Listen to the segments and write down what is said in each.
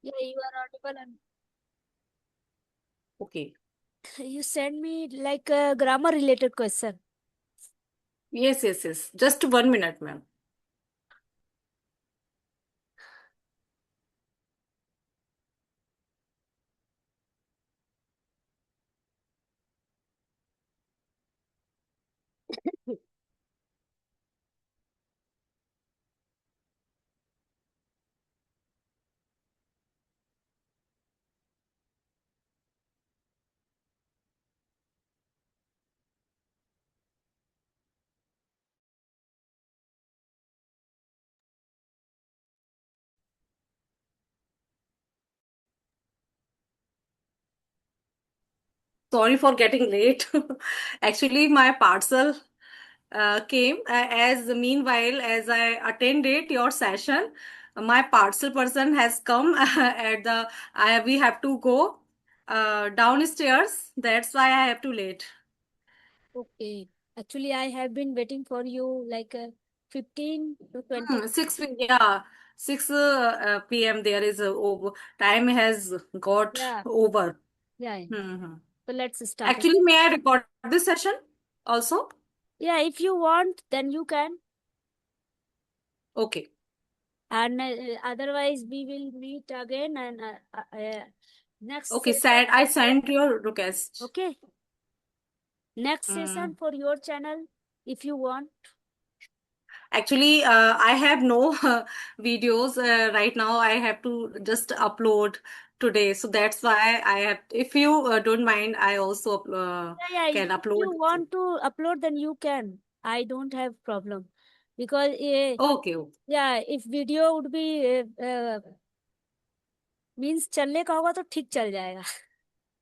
Yeah, you are audible and Okay. you send me like a grammar related question. Yes, yes, yes. Just 1 minute, ma'am. Sorry for getting late. Actually, my parcel came as meanwhile as I attended your session. My parcel person has come at the. We have to go downstairs. That's why I have to late. Okay. Actually, I have been waiting for you like 15 to 20. 6 p.m. There is a over. Time has got Yeah, over. yeah. Yeah. Hmm. So let's start, Actually, okay? may I record this session also? Yeah, if you want, then you can. Okay. And otherwise, we will meet again and next Okay, session sad. I for your, sent your request. okay? Next session Mm. for your channel, if you want. Actually, I have no videos right now. I have to just upload today, so that's why I have. If you don't mind, I also Yeah, yeah. can If you upload. want to upload, then you can. I don't have problem because Okay, okay. yeah, if video would be means चलने का होगा तो ठीक चल जाएगा.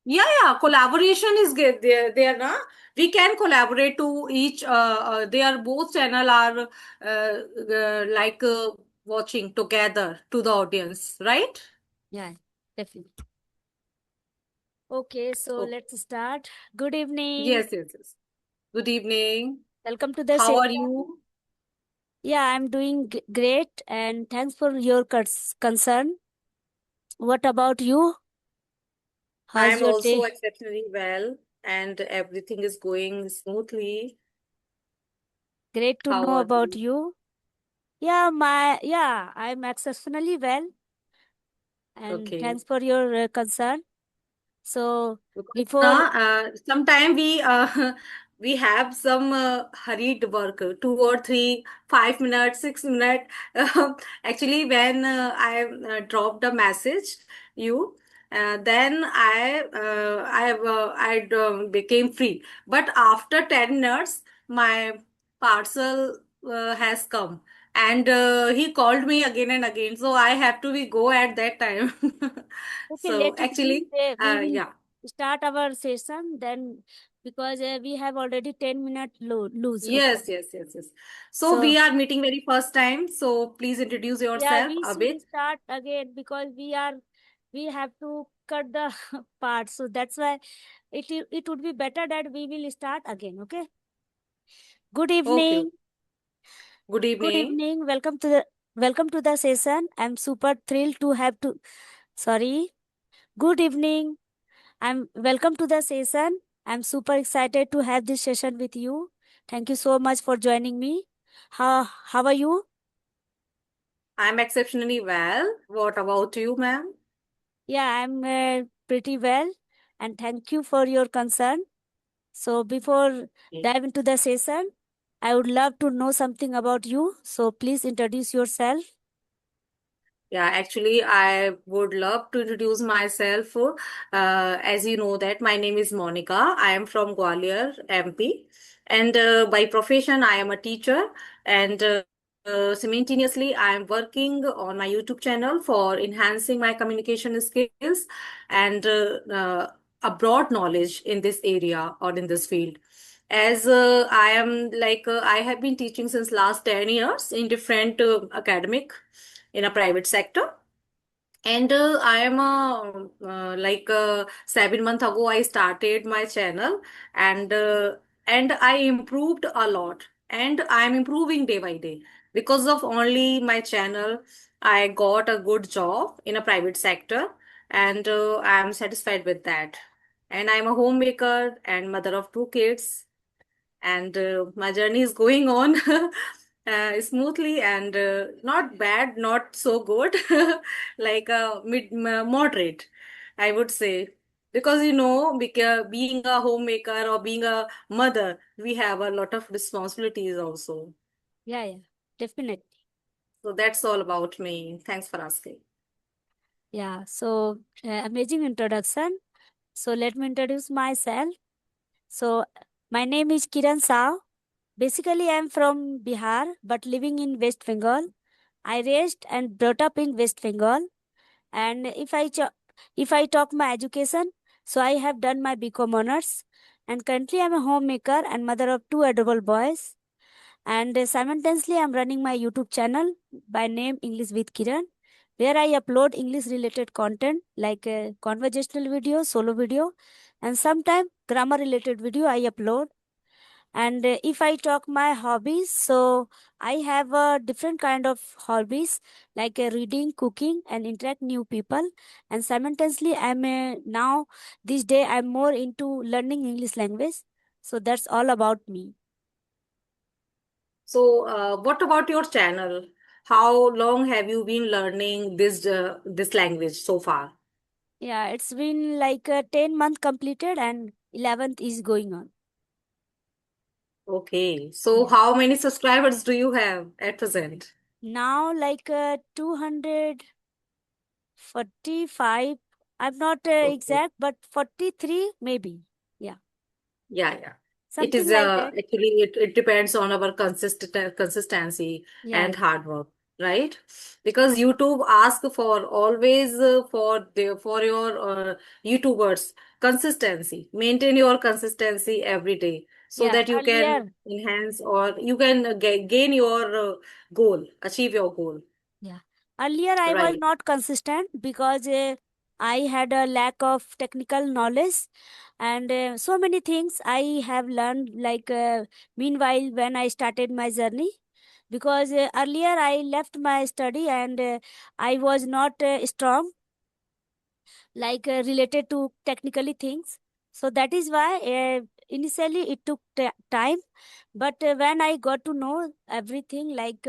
Yeah, yeah. Collaboration is good there. There, na. We can collaborate to each. They are both channel are like watching together to the audience, right? Yeah, definitely. Okay, so Okay. let's start. Good evening. Yes, yes, yes. Good evening. Welcome to the How are session. you? Yeah, I'm doing great and thanks for your concern. What about you? How's I'm your also day? exceptionally well, and everything is going smoothly. Great to How know are about you? you. I'm exceptionally well and Okay. thanks for your concern. So Because before, na, sometime we we have some hurried work, 2 or 3, 5 minutes, 6 minutes. Actually, when I dropped a message, you, then I became free. But after 10 minutes, my parcel has come, and he called me again and again. So I have to be go at that time. okay, So let it be. actually, We will yeah. start our session then because we have already 10 minute lose. Okay. Yes, yes, yes, yes. So So we are meeting very first time. So please introduce yeah, yourself we a should bit. start again because we have to cut the part. So that's why it would be better that we will start again. Okay. Good Okay. Okay. evening. Good Good evening. evening. Welcome to the session. I'm super thrilled to have to sorry. Good evening. I'm welcome to the session. I'm super excited to have this session with you. Thank you so much for joining me. How are you? I'm exceptionally well. What about you, ma'am? Yeah, I'm pretty well and thank you for your concern. So before Okay. dive into the session, I would love to know something about you. So please introduce yourself. Yeah, actually, I would love to introduce myself. As you know that my name is Monica. I am from Gwalior, MP, and by profession I am a teacher. And simultaneously, I am working on my YouTube channel for enhancing my communication skills and a broad knowledge in this area or in this field. As I am like I have been teaching since last 10 years in different academic in a private sector, and I am a 7 months ago I started my channel, and I improved a lot, and I am improving day by day. Because of only my channel, I got a good job in a private sector, and I'm satisfied with that. And I'm a homemaker and mother of two kids, and my journey is going on smoothly, and not bad, not so good, like moderate, I would say. Because being a homemaker or being a mother, we have a lot of responsibilities also. Yeah, yeah, definitely. So that's all about me. Thanks for asking. Yeah, so amazing introduction. So let me introduce myself. So my name is Kiran Sao. Basically, I'm from Bihar, but living in West Bengal. I raised and brought up in West Bengal. And if I talk my education, so I have done my BCom honors. And currently, I'm a homemaker and mother of two adorable boys. And simultaneously, I'm running my YouTube channel by name English with Kiran, where I upload English related content like conversational video, solo video, and sometimes grammar related video I upload. And if I talk my hobbies, so I have a different kind of hobbies like reading, cooking, and interact new people. And simultaneously, I'm now this day I'm more into learning English language. So that's all about me. So, what about your channel? How long have you been learning this language so far? Yeah, it's been like 10 month completed and 11th is going on. Okay. So, Yeah. how many subscribers do you have at present? Now like 245. I'm not Okay. exact, but 43 maybe. Yeah, Yeah, yeah. It something is like that. actually it depends on our consistency Yeah, and hard work, right? Because YouTube asks for always for your YouTubers consistency. Maintain your consistency every day so yeah. that you can Earlier, enhance or you can gain your goal, achieve your goal, yeah. Earlier I was right? not consistent because I had a lack of technical knowledge and so many things I have learned like meanwhile when I started my journey because earlier I left my study and I was not strong like related to technically things, so that is why initially it took time, but when I got to know everything like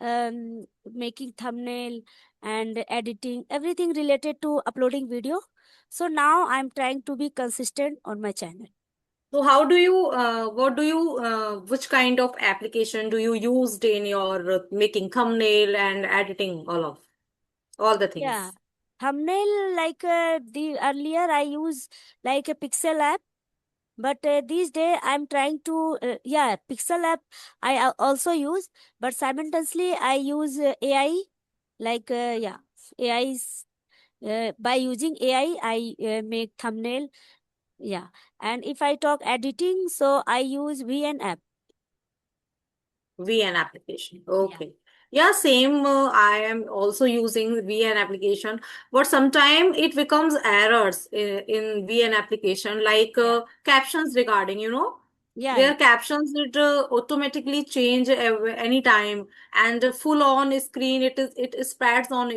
making thumbnail and editing everything related to uploading video, so now I'm trying to be consistent on my channel. So how do you, which kind of application do you use in your making thumbnail and editing all the Yeah, things? thumbnail like the earlier I use like a pixel app, but these days I'm trying to yeah, pixel app I also use, but simultaneously I use AI like yeah, AI is, by using AI I make thumbnail. Yeah, and if I talk editing, so I use VN app. VN application. Yeah, Okay. Yeah, same. I am also using VN application, but sometimes it becomes errors in VN application, like yeah, captions regarding, yeah, yeah, their captions it automatically change any time, and full on screen it spreads on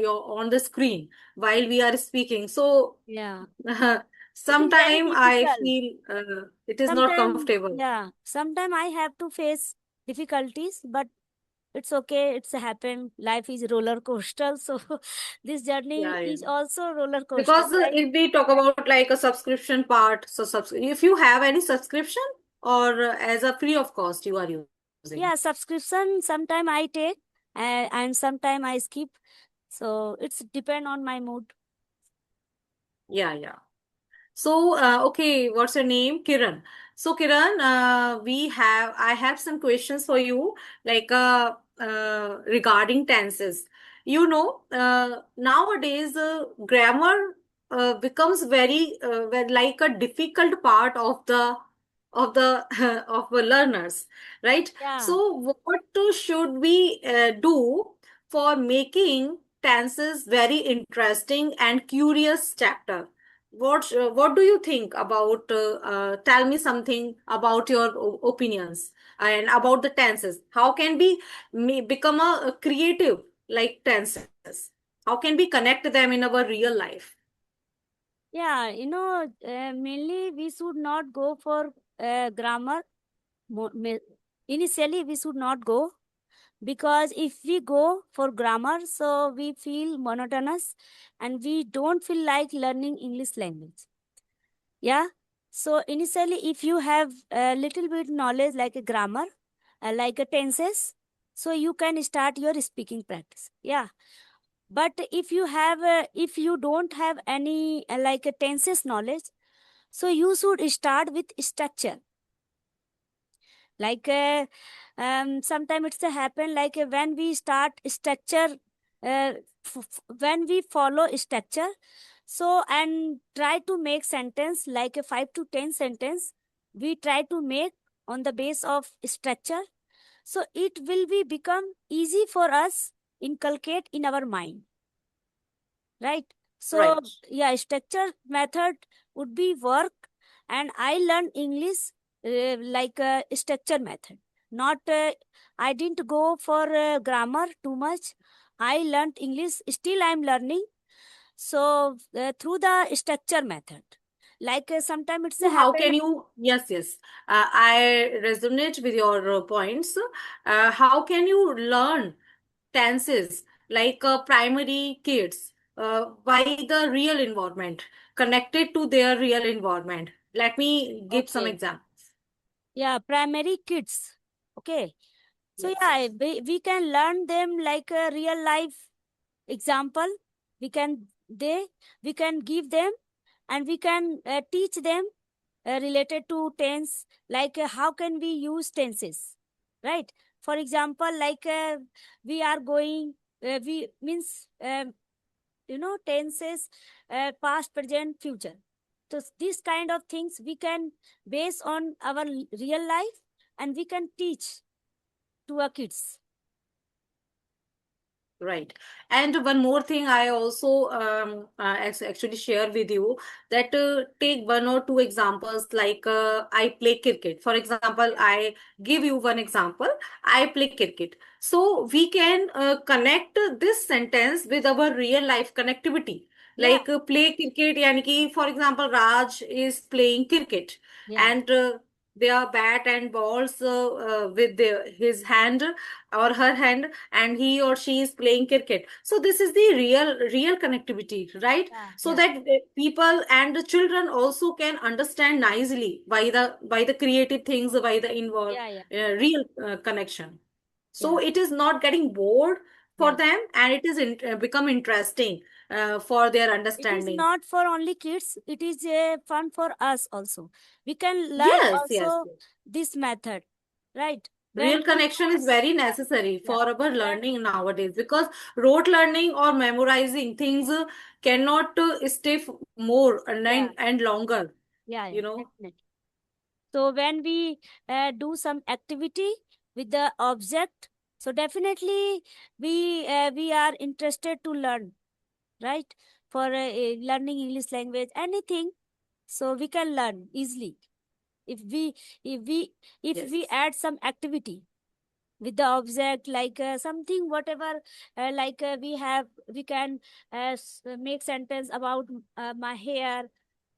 the screen while we are speaking. So yeah. It is very sometime I difficult. feel it is not Sometimes, comfortable. yeah, sometimes I have to face difficulties, but it's okay. It's happened. Life is roller coaster. So this journey Yeah, yeah. is also roller coaster. Because Like, if we talk about like a subscription part, so if you have any subscription or as a free of cost you are using. yeah, subscription sometime I take and sometime I skip. So it's depend on my mood. Yeah, yeah. So, okay, what's your name? Kiran. So, Kiran, I have some questions for you, like regarding tenses. Nowadays, grammar becomes very like a difficult part of the of the learners, right? Yeah. So, what should we do for making tenses very interesting and curious chapter? what do you think about? Tell me something about your opinions and about the tenses. How can we become a creative like tenses? How can we connect them in our real life? Yeah, mainly we should not go for grammar. Initially, we should not go, because if we go for grammar, so we feel monotonous and we don't feel like learning English language. Yeah. So initially, if you have a little bit knowledge like a grammar, like a tenses, so you can start your speaking practice. Yeah. But if you don't have any like a tenses knowledge, so you should start with structure. Like sometimes it's a happen like when we start structure, when we follow structure, so and try to make sentence like a 5 to 10 sentence we try to make on the base of structure, so it will be become easy for us inculcate in our mind, right? So Right. yeah, structure method would be work. And I learned English like a structure method, not I didn't go for grammar too much. I learned English, still I'm learning, so through the structure method, like sometimes it's a So how happen. can you? Yes, yes. I resonate with your points. How can you learn tenses like primary kids by the real environment, connected to their real environment? Let me give some Okay, examples. yeah, primary kids. Okay, so Yes, yeah, yes. we can learn them like a real life example. We can they we can give them, and we can teach them related to tense, like how can we use tenses, right? For example, like we are going we means tenses, past, present, future. So these kind of things we can base on our real life, and we can teach to our kids. Right. And one more thing I also actually share with you that take one or two examples like I play cricket. For example, I give you one example. I play cricket. So we can connect this sentence with our real life connectivity. Yeah, Like play cricket, yani ki, for example, Raj is playing cricket yeah, and their bat and balls with his hand or her hand, and he or she is playing cricket. So this is the real connectivity, right? yeah, So yeah, that people and the children also can understand nicely by the creative things, by the involve yeah, yeah, real connection. So yeah, it is not getting bored for yeah. them, and it is become interesting for their It is understanding. not for only kids, it is fun for us also. We can learn Yes, yes, also yes. this method, right? When Real we connection is use, very necessary yeah, for our when, learning nowadays, because rote learning or memorizing things cannot stay more yeah, and longer, yeah, yeah, you know. definitely. So when we do some activity with the object, so definitely we are interested to learn, right? For learning English language, anything, so we can learn easily if we if we if Yes, we add some activity with the object, like something whatever, we can make sentence about my hair.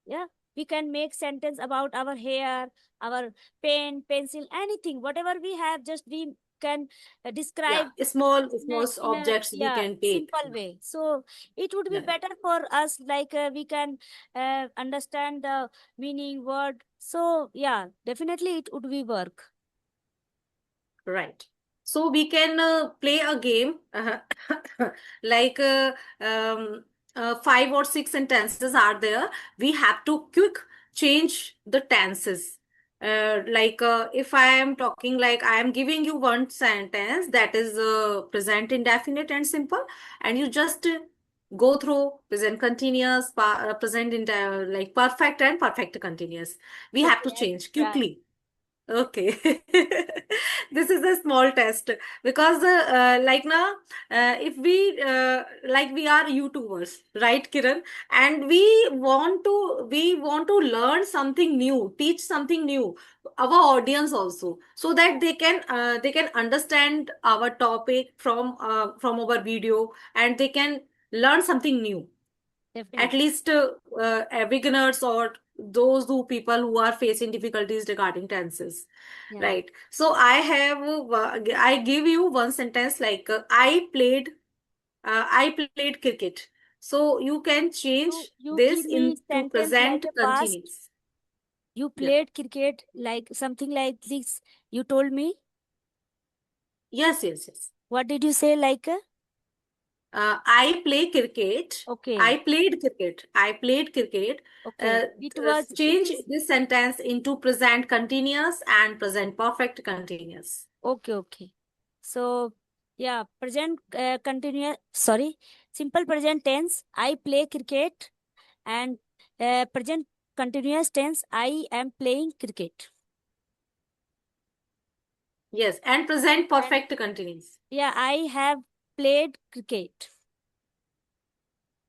Yeah, we can make sentence about our hair, our pen, pencil, anything whatever we have, just we can yeah, describe small in a objects we yeah can take. simple way, so it would be Yeah, better for us, like we can understand the meaning word, so yeah, definitely it would be work. right. So we can play a game like five or six sentences are there. We have to quick change the tenses. Like if I am talking, like I am giving you one sentence that is present indefinite and simple, and you just go through present continuous, present in like perfect and perfect continuous. We have Okay, to I will change try. quickly. Okay. This is a small test because like now if we are YouTubers, right, Kiran, and we want to learn something new, teach something new our audience also, so that they can understand our topic from our video, and they can learn something new, at Definitely. least beginners or those who people who are facing difficulties regarding tenses, Yeah. right? So I give you one sentence like I played cricket, so you can change You this give me into sentence like present a past. continuous. You Yeah. played cricket like something like this. You told me. Yes, yes, yes. What did you say? Like a? I play cricket. Okay. I played cricket. I played cricket. Okay. It was. It Change is. this sentence into present continuous and present perfect continuous. Okay. Okay. So yeah, present continuous. Sorry, simple present tense. I play cricket, and present continuous tense. I am playing cricket. Yes, and present And perfect continuous. yeah, I have played cricket.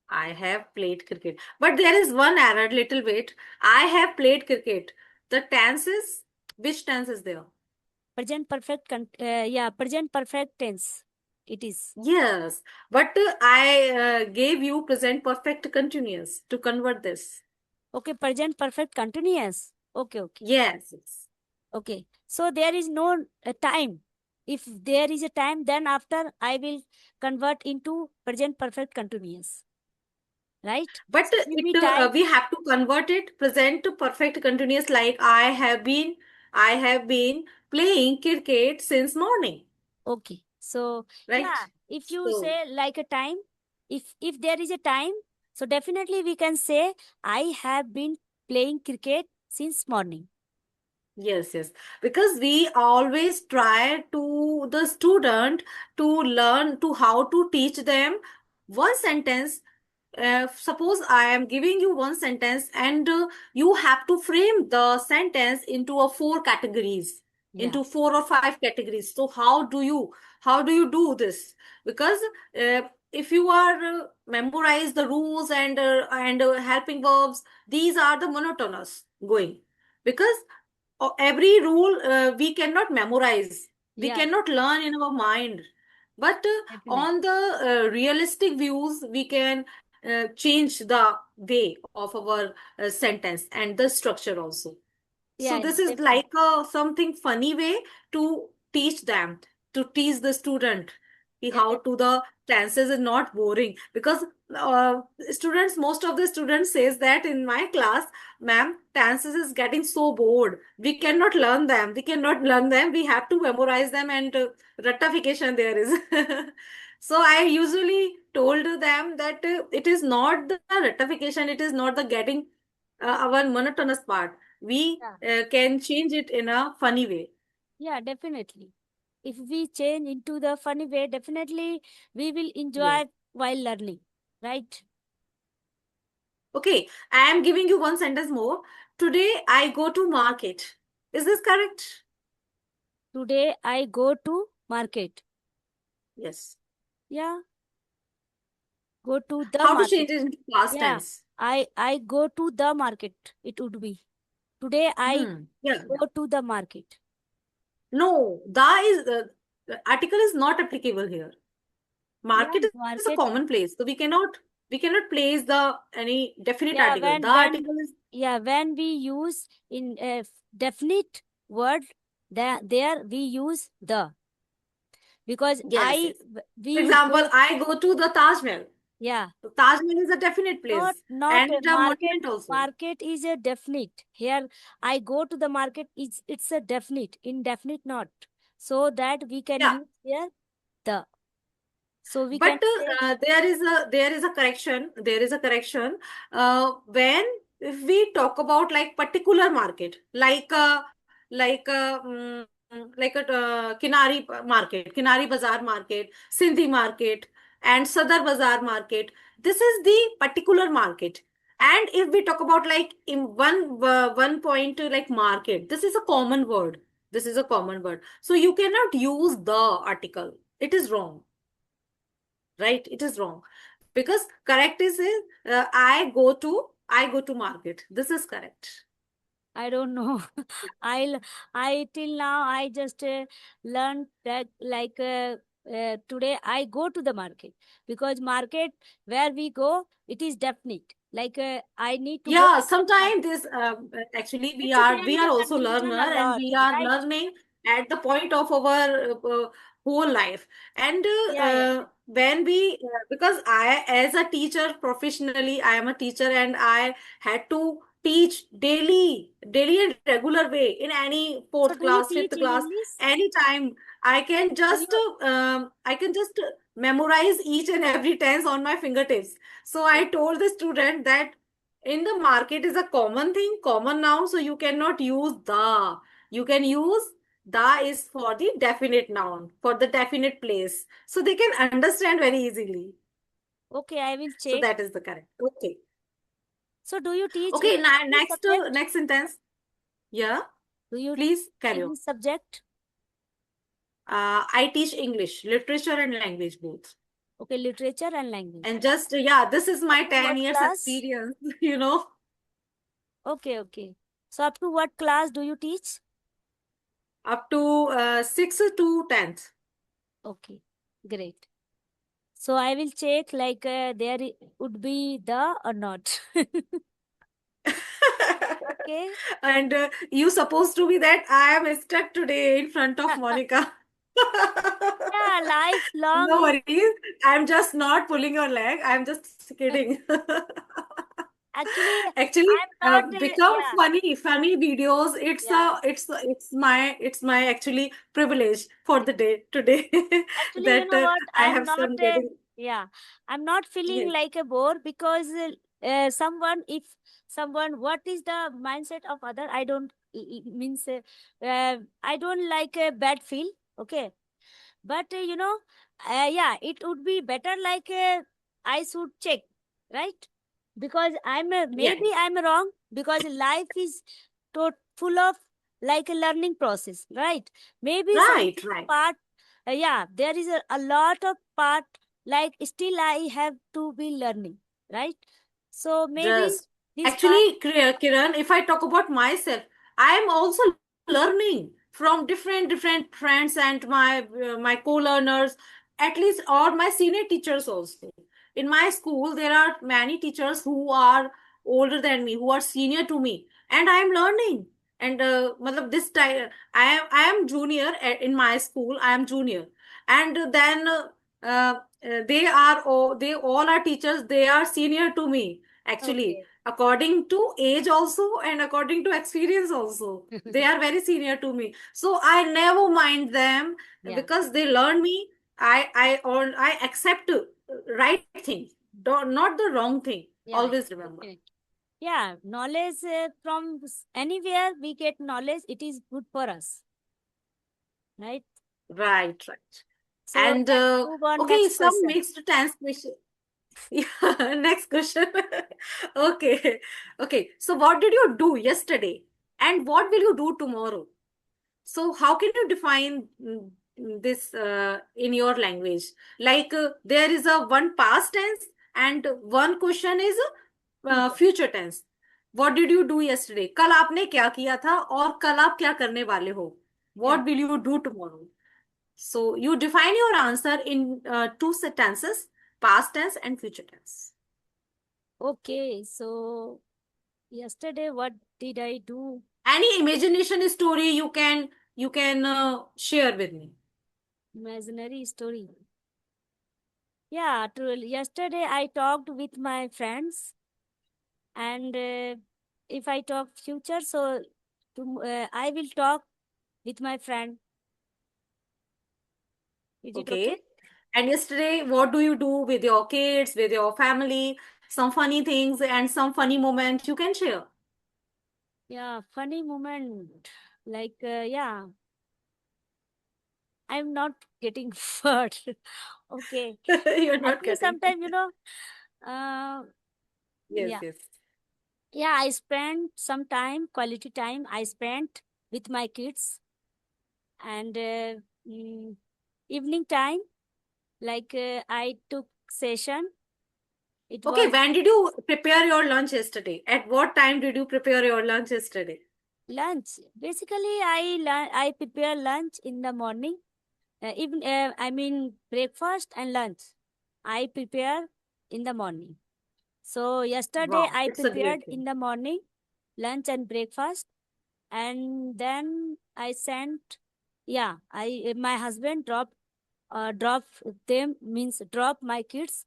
I have played cricket. But there is one error, little bit. I have played cricket. The tense is, which tense is there? Present perfect. Yeah, present perfect tense. It is. Yes, but I gave you present perfect continuous to convert this. Okay, present perfect continuous. Okay, okay. Yes, yes. Okay. So there is no time. If there is a time, then after I will convert into present perfect continuous. Right? But So give me time. we have to convert it present to perfect continuous, like I have been playing cricket since morning, Okay. So right? yeah, if you So say like a time, if there is a time, so definitely we can say I have been playing cricket since morning. yes, yes, because we always try to the student to learn to how to teach them one sentence. Suppose I am giving you one sentence, and you have to frame the sentence into a four categories, Yeah, into 4 or 5 categories. So how do you do this? Because if you are memorize the rules and helping verbs, these are the monotonous going, because every rule we cannot memorize, we yeah, cannot learn in our mind, but definitely. on the realistic views we can change the way of our sentence and the structure also. So Yeah, yeah, this is definitely. like something funny way to teach them, to teach the student Yeah, how to the tenses is not boring, because students, most of the students says that in my class, ma'am, tenses is getting so bored. We cannot learn them. We cannot learn them. We have to memorize them, and rectification there is. So I usually told them that it is not the rectification, it is not the getting our monotonous part. We yeah, can change it in a funny way. yeah, definitely. If we change into the funny way, definitely we will Yes. enjoy while learning. Right? Okay, I am giving you one sentence more. Today I go to market. Is this correct? Today I go to market. Yes. Yeah, go to the How to market. change it into past Yeah, tense? I go to the market. It would be today I Yeah. go to the market. No, the article is not applicable here. Yeah, Market is a market. common place, so we cannot place the any definite Yeah, article. The article is, when we use in a definite word, there we use the, because yes, yes. For we example, go. I go to the Taj Mahal. Yeah, The Taj Mahal is a definite not place not a and a market. monument also. Market is a definite. Here I go to the market. It's a definite, indefinite not. So that we can Yeah, use here the. So we can but say there is a correction. There is a correction. When if we talk about like particular market, like a Kinari market, Kinari Bazaar market, Sindhi market, and Sadar Bazaar market. This is the particular market. And if we talk about like in one point like market, this is a common word. This is a common word. So you cannot use the article. It is wrong, right? It is wrong because correct is I go to market. This is correct. I don't know. I till now I just learned that like today I go to the market, because market where we go it is definite. Like I need to go Yeah, to that sometimes market. this actually we It's are there we is are a also confusion learner a and lot, we are right? learning at the point of our whole life. And Yeah, yeah. when we because I as a teacher professionally I am a teacher and I had to teach daily and regular way in any So fourth do you class, teach fifth in class, English? anytime. Do you? I can just memorize each and every tense on my fingertips. So I Okay. told the student that in the market is a common thing, common noun, so you cannot use the. You can use the is for the definite noun, for the definite place. So they can understand very easily. Okay, I will So check. that is the correct. Okay. So do you teach Okay, now any next subject? next sentence. Yeah, Do you please carry on. any subject? I teach English, literature and language both. Okay, literature and language. And just yeah, this is Up my to 10 what years class? experience, you know, Okay, okay. So up to what class do you teach? up to 6th to 10th. Okay, great. So I will check like would be the or not. Okay. And you supposed to be that I am stuck today in front of Monica. Yeah, lifelong No is worries. I'm just not pulling your leg. I'm just kidding. actually Actually, I'm not become yeah, funny videos. yeah. It's my actually privilege for the day today Actually, you that know what? I I'm have not, some getting. yeah, I'm not feeling Yes, like a bore, because if someone, what is the mindset of other? I don't, means, I don't like a bad feel. Okay. But, yeah, it would be better like I should check, right? Because yeah, maybe I'm wrong, because life is full of like a learning process, right? Maybe right, something right. part, yeah, there is a lot of part, like still I have to be learning, right? So maybe Just this part, actually, Kiran, if I talk about myself, I am also learning from different friends and my co-learners, at least or my senior teachers also. In my school, there are many teachers who are older than me, who are senior to me, and I am learning. And matlab this time, I am junior in my school. I am junior, and then they all are teachers. They are senior to me actually, okay. according to age also and according to experience also. They are very senior to me, so I never mind them Yeah, because they learn me. I accept right thing, not the wrong thing. yeah, Always remember. definitely. Yeah, knowledge from anywhere we get knowledge, it is good for us, right? Right, right. So And let's move on okay, next some question. mixed tense question. Yeah, next question. Okay, okay, so what did you do yesterday and what will you do tomorrow? So how can you define this in your language? Like there is a one past tense and one question is Future. future tense. What did you do yesterday? कल आपने क्या किया था और कल आप क्या करने वाले हो? Yeah. What will you do tomorrow? So you define your answer in two sentences, past tense and future tense. Okay. So yesterday, what did I do? Any imagination story you can share with me. Imaginary story. Yeah. Yesterday, I talked with my friends, and if I talk future, so I will talk with my friend. Is it okay? Okay. And yesterday, what do you do with your kids, with your family? Some funny things and some funny moments you can share. Yeah. Funny moment. Like, yeah, I'm not getting word. Okay. You're not Actually, getting. sometimes, uh, Yes, yeah. yes. Yeah, I spent some time, quality time I spent with my kids. And mm, evening time, like I took session. It Okay, was when did you prepare your lunch yesterday? At what time did you prepare your lunch yesterday? lunch. Basically, I prepare lunch in the morning. Even I mean breakfast and lunch. I prepare in the morning. So yesterday Wow, I it's a prepared great thing. in the morning lunch and breakfast, and then I sent. Yeah, I my husband drop them, means drop my kids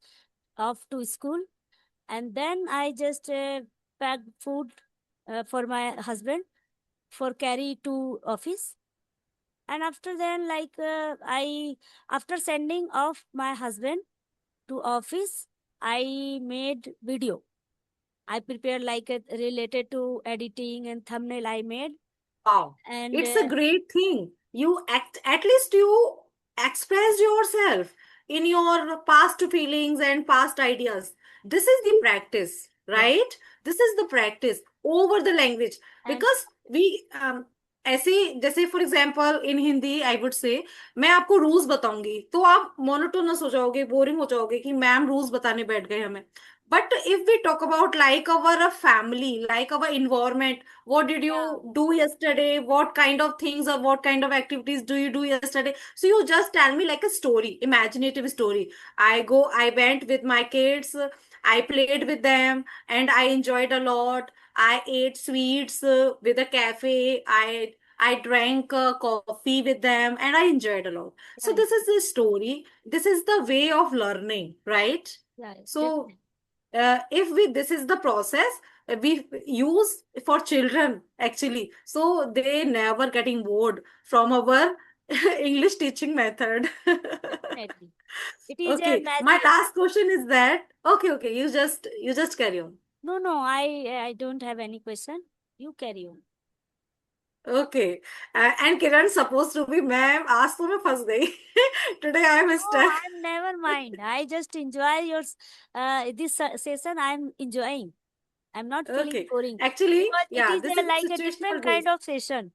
off to school, and then I just packed food for my husband for carry to office. And after then, like I after sending off my husband to office, I made video. I prepared like related to editing and thumbnail I made. Wow, And it's a great thing. At least you expressed yourself in your past feelings and past ideas. This is the practice, yeah, right? This is the practice over the language and because we ऐसे जैसे for example in Hindi I would say मैं आपको rules बताऊंगी तो आप monotonous हो जाओगे boring हो जाओगे कि मैम रूल्स बताने बैठ गए हमें but if we talk about like our family like our environment what did you yeah, do yesterday, what kind of things or what kind of activities do you do yesterday, so you just tell me like a story, imaginative story. I went with my kids, I played with them and I enjoyed a lot. I ate sweets with a cafe. I drank coffee with them and I enjoyed a lot. So yeah, this is the story, this is the way of learning, right? yeah, So definitely. if we this is the process we use for children actually, so they never getting bored from our English teaching method. Definitely. It is a Okay, my magic. last question is that okay, you just carry on. No, no, I don't have any question. You carry on. Okay, and Kiran supposed to be ma'am, आज तो मैं फंस गई. Today I am No, stuck. I'm never mind. I just enjoy this session. I'm enjoying. I'm not feeling Okay, boring actually because it yeah, is this is like a different situational kind based. of session.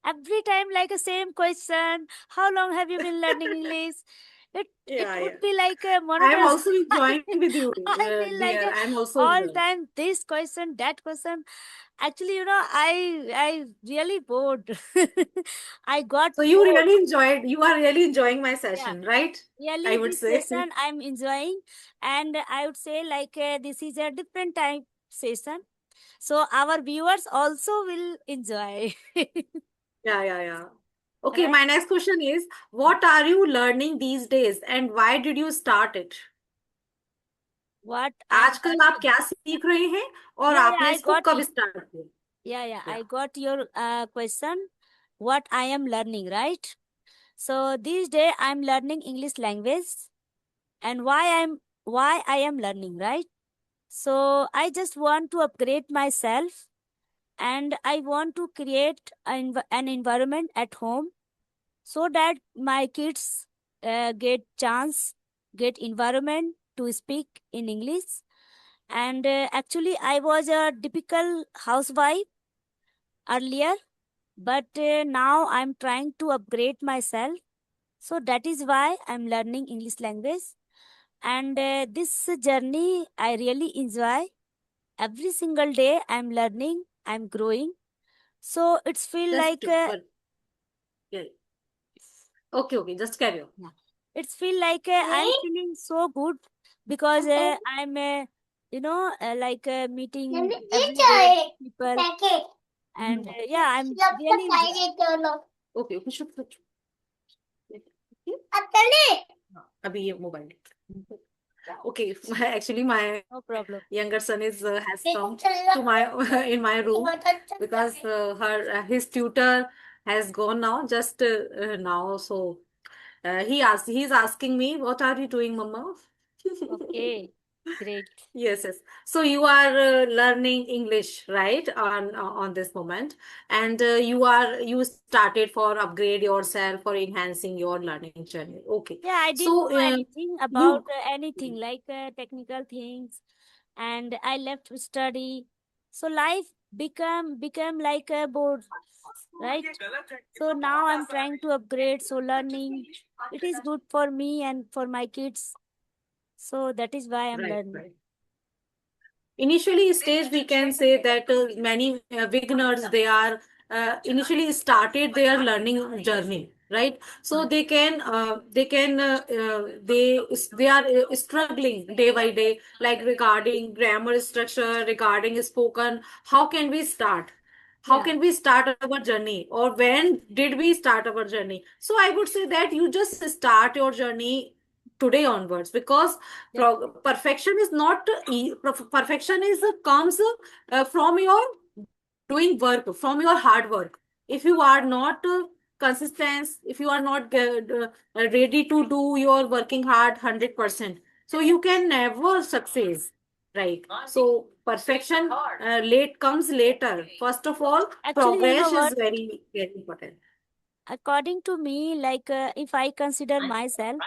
Every time, like a same question. How long have you been learning English? It Yeah, would yeah, be like a I am monotonous. also enjoying with you, I feel like dear. I am also all enjoying. time this question, that question. Actually, I really bored. I got So you bored. really enjoyed, you are really enjoying my Yeah, session, right? I really, would this say. session I'm enjoying, and I would say like this is a different type session, so our viewers also will enjoy. Yeah, yeah, yeah. Okay, Right? my next question is, what are you learning these days and why did you start it? What I am आजकल आप learning. क्या सीख रहे हैं और Yeah, yeah, आपने I इसको got कब it. स्टार्ट किया? Yeah, yeah, या I got your question. What I am learning, right? So these day I'm learning English language, and why I am learning, right? So I just want to upgrade myself, and I want to create an environment at home so that my kids get chance, get environment to speak in English. And actually, I was a typical housewife earlier, but now I'm trying to upgrade myself. So that is why I'm learning English language. And this journey I really enjoy. Every single day I'm learning, I'm growing. So it's feel just like yeah. Okay, just carry on. yeah, it's feel like I'm feeling so good because I'm like meeting every day people, and yeah, I'm really enjoying. Okay Shubh Shubh अभी ये mobile okay. Actually my No problem. younger son is has come to my in my room because her his tutor has gone now just now, so he's asking me, what are you doing, mama? Okay, great. Yes. So you are learning English, right? On this moment, and you started for upgrade yourself for enhancing your learning journey. Okay. Yeah, I didn't So know anything about you anything like technical things, and I left to study. So life became like a board, right? So now I'm trying to upgrade. So learning, it is good for me and for my kids. So that is why I'm Right, learning. right. Initially stage we can say that many beginners they are initially started their learning journey, right? So they are struggling day by day, like regarding grammar structure, regarding spoken. How can we start? How Yeah, can we start our journey, or when did we start our journey? So I would say that you just start your journey today onwards, because definitely. perfection is not perfection is comes from your doing work, from your hard work. If you are not consistent, if you are not ready to do your working hard 100%, so you can never succeed, right? So perfection late comes later. First of all, Actually, you know progress is what? very very important. According to me, like if I consider myself,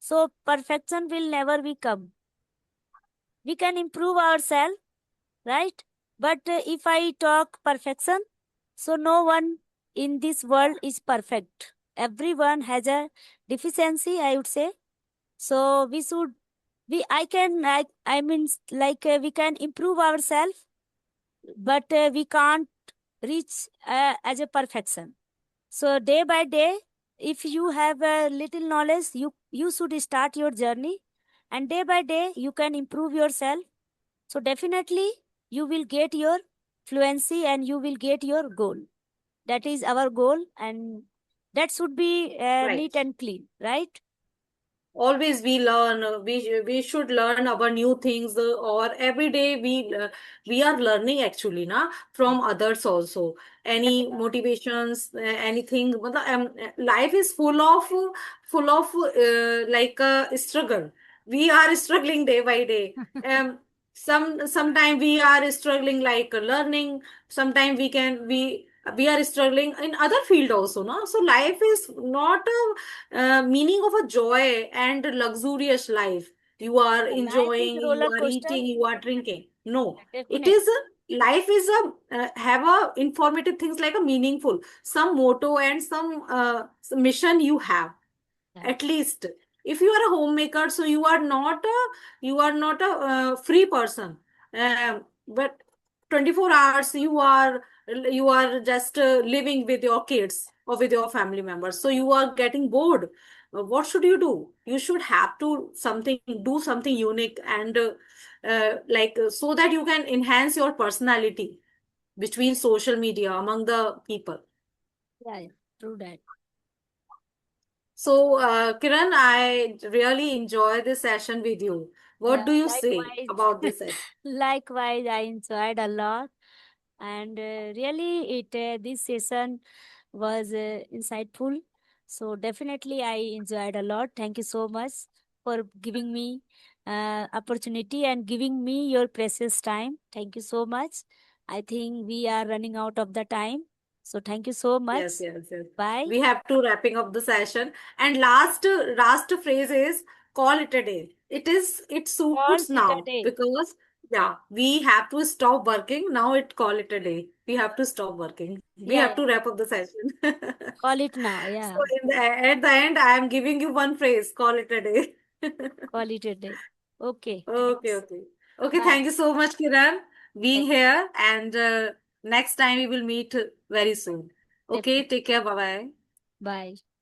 so perfection will never be come. We can improve ourselves, right? But if I talk perfection, so no one in this world is perfect. Everyone has a deficiency, I would say. So we should, I mean, like we can improve ourselves, but we can't reach as a perfection. So day by day, if you have a little knowledge, you should start your journey, and day by day you can improve yourself. So definitely you will get your fluency and you will get your goal. That is our goal, and that should be Right. neat and clean, right? Always we learn, we should learn our new things, or every day we are learning actually na Yeah, from others also. Any right, motivations, anything, matlab, life is full of like a struggle. We are struggling day by day. Sometime we are struggling like learning. Sometime we are struggling in other field also, no? So life is not meaning of a joy and luxurious life. You are yeah, life is enjoying, you roller are coaster. eating, you are drinking. No, Yeah, it is definitely. life is a have a informative things, like a meaningful, some motto and some mission you have, Yeah, at least. If you are a homemaker, so you are not a free person. But 24 hours you are just living with your kids or with your family members, so you are getting bored. What should you do? You should have to something do something unique, and so that you can enhance your personality between social media among the people. yeah, yeah, true that. So, Kiran, I really enjoy this session with you. What Yeah, do you say likewise. about this session? Likewise, I enjoyed a lot, and really, it this session was insightful. So definitely, I enjoyed a lot. Thank you so much for giving me opportunity and giving me your precious time. Thank you so much. I think we are running out of the time. So thank you so Yes, much. yes, yes. Bye. We have to wrapping up the session. And last phrase is call it a day. It Call suits it a now, day. because yeah, we have to stop working. Now it call it a day. We have to stop working. We Yeah, have yeah. to wrap up the session. Call it now. So Yeah, at the end, I am giving you one phrase, call it a day. call it a day. Okay, Okay, thanks. okay. Okay, Bye. thank you so much, Kiran, being Thank here. And next time we will meet very soon. Okay, Definitely. take care. Bye bye. Bye.